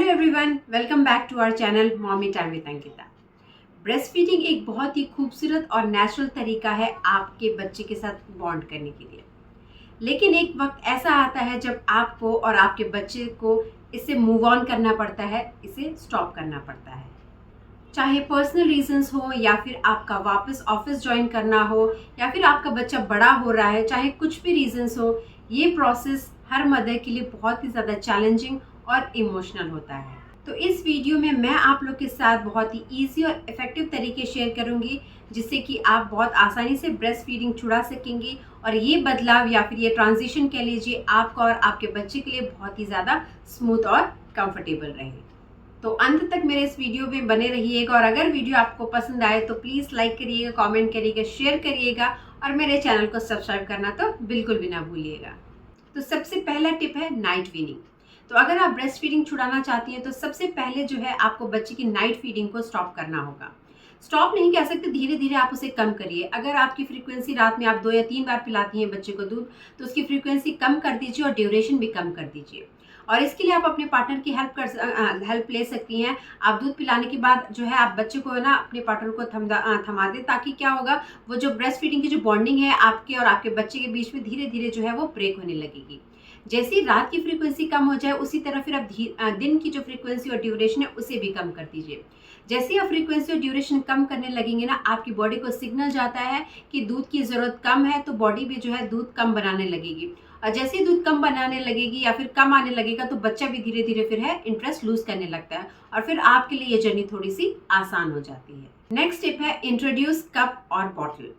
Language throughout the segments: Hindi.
Hello everyone, welcome back to our channel mommy time with Ankita. Breast feeding एक बहुत ही खूबसूरत और नेचुरल तरीका है आपके बच्चे के साथ बॉन्ड करने के लिए। लेकिन एक वक्त ऐसा आता है जब आपको और आपके बच्चे को इससे मूव ऑन करना पड़ता है, इसे स्टॉप करना पड़ता है। चाहे पर्सनल रीजंस हो या फिर आपका वापस ऑफिस ज्वाइन करना हो या फिर आपका बच्चा बड़ा हो रहा है, चाहे कुछ भी रीजंस हो, ये प्रोसेस हर मदर के लिए बहुत ही ज़्यादा चैलेंजिंग और इमोशनल होता है। तो इस वीडियो में मैं आप लोग के साथ बहुत ही ईजी और इफ़ेक्टिव तरीके शेयर करूंगी जिससे कि आप बहुत आसानी से ब्रेस्ट फीडिंग छुड़ा सकेंगे और ये बदलाव या फिर ये ट्रांजिशन कह लीजिए आपका और आपके बच्चे के लिए बहुत ही ज़्यादा स्मूथ और कंफर्टेबल रहे। तो अंत तक मेरे इस वीडियो में बने रहिएगा और अगर वीडियो आपको पसंद आए तो प्लीज़ लाइक करिएगा, कमेंट करिएगा, शेयर करिएगा और मेरे चैनल को सब्सक्राइब करना तो बिल्कुल भी ना भूलिएगा। तो सबसे पहला टिप है नाइट फीडिंग। तो अगर आप ब्रेस्ट फीडिंग छुड़ाना चाहती हैं तो सबसे पहले जो है आपको बच्चे की नाइट फीडिंग को स्टॉप करना होगा। स्टॉप नहीं कह सकते, धीरे धीरे आप उसे कम करिए। अगर आपकी फ्रीक्वेंसी रात में आप 2 या 3 बार पिलाती हैं बच्चे को दूध, तो उसकी फ्रीक्वेंसी कम कर दीजिए और ड्यूरेशन भी कम कर दीजिए। और इसके लिए आप अपने पार्टनर की हेल्प ले सकती हैं। आप दूध पिलाने के बाद जो है आप बच्चे को ना अपने पार्टनर को थमा दें, ताकि क्या होगा, वो जो ब्रेस्ट फीडिंग की जो बॉन्डिंग है आपके और आपके बच्चे के बीच में धीरे धीरे जो है वो ब्रेक होने लगेगी। जैसे ही रात की फ्रीक्वेंसी कम हो जाए उसी तरह फिर आप दिन की जो फ्रीक्वेंसी और ड्यूरेशन है उसे भी कम कर दीजिए। जैसे ही आप फ्रीक्वेंसी और ड्यूरेशन कम करने लगेंगे ना, आपकी बॉडी को सिग्नल जाता है कि दूध की ज़रूरत कम है, तो बॉडी भी जो है दूध कम बनाने लगेगी। और जैसे ही दूध कम बनाने लगेगी या फिर कम आने लगेगा तो बच्चा भी धीरे धीरे फिर है इंटरेस्ट लूज करने लगता है और फिर आपके लिए ये जर्नी थोड़ी सी आसान हो जाती है। नेक्स्ट टिप है इंट्रोड्यूस कप और बॉटल।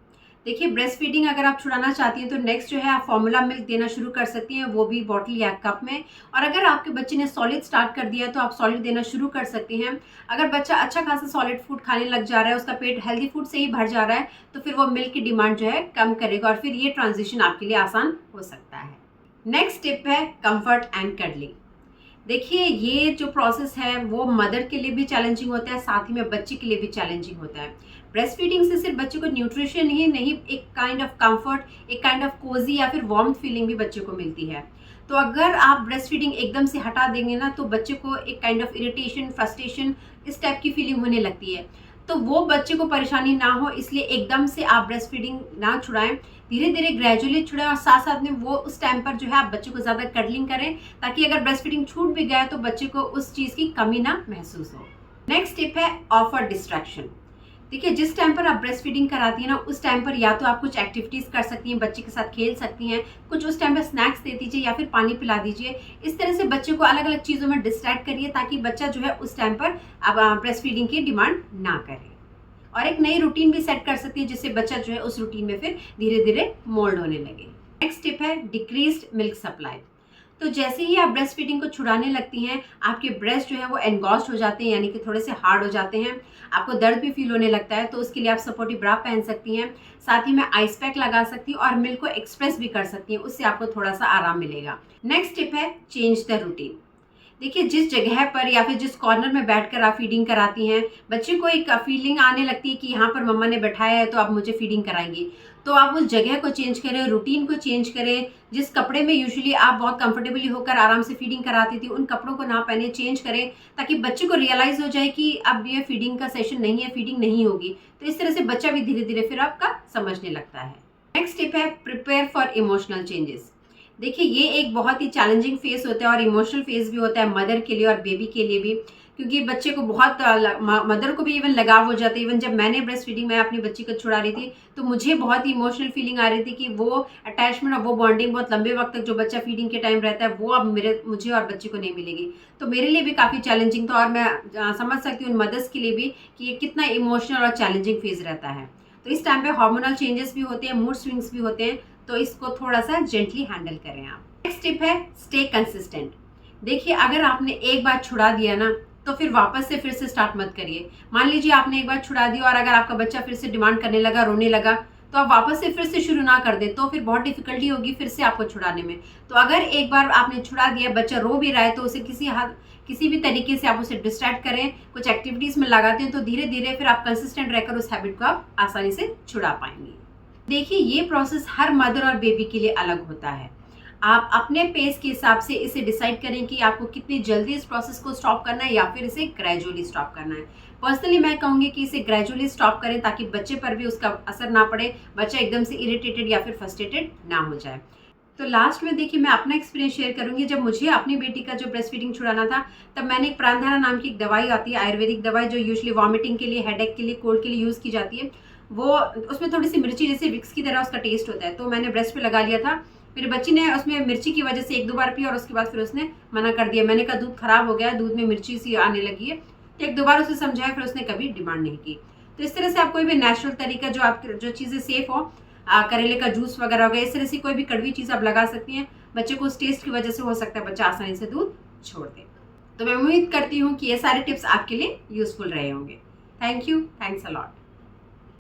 देखिए, ब्रेस्ट फीडिंग अगर आप छुड़ाना चाहती हैं तो नेक्स्ट जो है आप फॉर्मूला मिल्क देना शुरू कर सकती हैं, वो भी बॉटल या कप में। और अगर आपके बच्चे ने सॉलिड स्टार्ट कर दिया तो आप सॉलिड देना शुरू कर सकती हैं। अगर बच्चा अच्छा खासा सॉलिड फूड खाने लग जा रहा है, उसका पेट हेल्दी फूड से ही भर जा रहा है, तो फिर वो मिल्क की डिमांड जो है कम करेगा और फिर ये ट्रांजिशन आपके लिए आसान हो सकता है। नेक्स्ट टिप है कंफर्ट एंड कडलिंग। देखिए, ये जो प्रोसेस है वो मदर के लिए भी चैलेंजिंग होता है, साथ ही में बच्चे के लिए भी चैलेंजिंग होता है। ब्रेस्ट फीडिंग से सिर्फ बच्चे को न्यूट्रिशन ही नहीं, एक काइंड ऑफ कंफर्ट, एक काइंड ऑफ कोजी या फिर वार्म फीलिंग भी बच्चे को मिलती है। तो अगर आप ब्रेस्ट फीडिंग एकदम से हटा देंगे ना, तो बच्चे को एक काइंड ऑफ इरिटेशन, फ्रस्ट्रेशन, इस टाइप की फीलिंग होने लगती है। तो वो बच्चे को परेशानी ना हो, इसलिए एकदम से आप ब्रेस्ट फीडिंग ना छुड़ाएं, धीरे धीरे ग्रेजुअली छुड़ाएं और साथ साथ में वो उस टाइम पर जो है आप बच्चे को ज़्यादा कडलिंग करें, ताकि अगर ब्रेस्ट फीडिंग छूट भी गया तो बच्चे को उस चीज़ की कमी ना महसूस हो। नेक्स्ट टिप है ऑफर डिस्ट्रैक्शन। देखिए, जिस टाइम पर आप ब्रेस्ट फीडिंग कराती हैं ना, उस टाइम पर या तो आप कुछ एक्टिविटीज़ कर सकती हैं, बच्चे के साथ खेल सकती हैं, कुछ उस टाइम पर स्नैक्स दे दीजिए या फिर पानी पिला दीजिए। इस तरह से बच्चे को अलग अलग चीज़ों में डिस्ट्रैक्ट करिए ताकि बच्चा जो है उस टाइम पर अब ब्रेस्ट फीडिंग की डिमांड ना करे। और एक नई रूटीन भी सेट कर सकती है जिससे बच्चा जो है उस रूटीन में फिर धीरे धीरे मोल्ड होने लगे। नेक्स्ट टिप है डिक्रीज्ड मिल्क सप्लाई। तो जैसे ही आप ब्रेस्ट फीडिंग को छुड़ाने लगती हैं, आपके ब्रेस्ट जो है वो एनगॉस्ट हो जाते हैं, यानी कि थोड़े से हार्ड हो जाते हैं, आपको दर्द भी फील होने लगता है। तो उसके लिए आप सपोर्टिव ब्रा पहन सकती हैं, साथ ही में आइस पैक लगा सकती हैं और मिल्क को एक्सप्रेस भी कर सकती हैं, उससे आपको थोड़ा सा आराम मिलेगा। नेक्स्ट टिप है चेंज द रूटीन। देखिए, जिस जगह पर या फिर जिस कॉर्नर में बैठकर आप फीडिंग कराती हैं, बच्चे को एक फीलिंग आने लगती है कि यहाँ पर मम्मा ने बैठाया है तो आप मुझे फीडिंग कराएंगी। तो आप उस जगह को चेंज करें, रूटीन को चेंज करें। जिस कपड़े में यूजुअली आप बहुत कंफर्टेबली होकर आराम से फीडिंग कराती थी, उन कपड़ों को ना पहने, चेंज करें, ताकि बच्चे को रियलाइज हो जाए कि अब ये फीडिंग का सेशन नहीं है, फीडिंग नहीं होगी। तो इस तरह से बच्चा भी धीरे धीरे फिर आपका समझने लगता है। नेक्स्ट टिप है प्रिपेयर फॉर इमोशनल चेंजेस। देखिए, ये एक बहुत ही चैलेंजिंग फेज होता है और इमोशनल फेज भी होता है मदर के लिए और बेबी के लिए भी, क्योंकि बच्चे को बहुत मदर को भी इवन लगाव हो जाता है। इवन जब मैंने ब्रेस्ट फीडिंग में अपनी बच्ची को छुड़ा रही थी तो मुझे बहुत ही इमोशनल फीलिंग आ रही थी कि वो अटैचमेंट और वो बॉन्डिंग बहुत लंबे वक्त तक जो बच्चा फीडिंग के टाइम रहता है वो अब मुझे और बच्चे को नहीं मिलेगी। तो मेरे लिए भी काफ़ी चैलेंजिंग था और मैं समझ सकती हूँ उन मदर्स के लिए भी कि ये कितना इमोशनल और चैलेंजिंग फेज रहता है। तो इस टाइम पे हार्मोनल चेंजेस भी होते हैं, मूड स्विंग्स भी होते हैं, तो इसको थोड़ा सा जेंटली हैंडल करें आप। नेक्स्ट टिप है स्टे कंसिस्टेंट। देखिए, अगर आपने एक बार छुड़ा दिया ना, तो फिर वापस से फिर से स्टार्ट मत करिए। मान लीजिए आपने एक बार छुड़ा दिया और अगर आपका बच्चा फिर से डिमांड करने लगा, रोने लगा, तो आप वापस से फिर से शुरू ना कर दें, तो फिर बहुत डिफिकल्टी होगी फिर से आपको छुड़ाने में। तो अगर एक बार आपने छुड़ा दिया, बच्चा रो भी रहा है, तो उसे किसी भी तरीके से आप उसे डिस्ट्रैक्ट करें, कुछ एक्टिविटीज़ में लगाते हैं, तो धीरे धीरे फिर आप कंसिस्टेंट रहकर उस हैबिट को आप आसानी से छुड़ा पाएंगे। देखिए, ये प्रोसेस हर मदर और बेबी के लिए अलग होता है। आप अपने पेस के हिसाब से इसे डिसाइड करें कि आपको कितनी जल्दी इस प्रोसेस को स्टॉप करना है या फिर इसे ग्रेजुअली स्टॉप करना है। पर्सनली मैं कहूँगी कि इसे ग्रेजुअली स्टॉप करें ताकि बच्चे पर भी उसका असर ना पड़े, बच्चा एकदम से इरिटेटेड या फिर फ्रस्ट्रेटेड ना हो जाए। तो लास्ट में देखिए मैं अपना एक्सपीरियंस शेयर करूंगी। जब मुझे अपनी बेटी का जो ब्रेस्ट फीडिंग छुड़ाना था, तब मैंने एक प्राणधारा नाम की एक दवाई आती है, आयुर्वेदिक दवाई, जो यूजुअली वॉमिटिंग के लिए, हेडेक के लिए, कोल्ड के लिए यूज़ की जाती है। वो उसमें थोड़ी सी मिर्ची जैसे विक्स की तरह उसका टेस्ट होता है, तो मैंने ब्रेस्ट पे लगा लिया था। मेरे बच्ची ने उसमें मिर्ची की वजह से 1-2 बार पिया और उसके बाद फिर उसने मना कर दिया। मैंने कहा दूध खराब हो गया, दूध में मिर्ची सी आने लगी है। तो 1-2 बार उसे समझाया, फिर उसने कभी डिमांड नहीं की। तो इस तरह से आप कोई भी नेचुरल तरीका, जो चीज़ें सेफ हो, करेले का जूस वगैरह हो गया, इस तरह से कोई भी कड़वी चीज़ आप लगा सकती हैं। बच्चे को उस टेस्ट की वजह से हो सकता है बच्चा आसानी से दूध छोड़ दे। तो मैं उम्मीद करती हूँ कि ये सारे टिप्स आपके लिए यूजफुल रहे होंगे। Thank you, thanks a lot.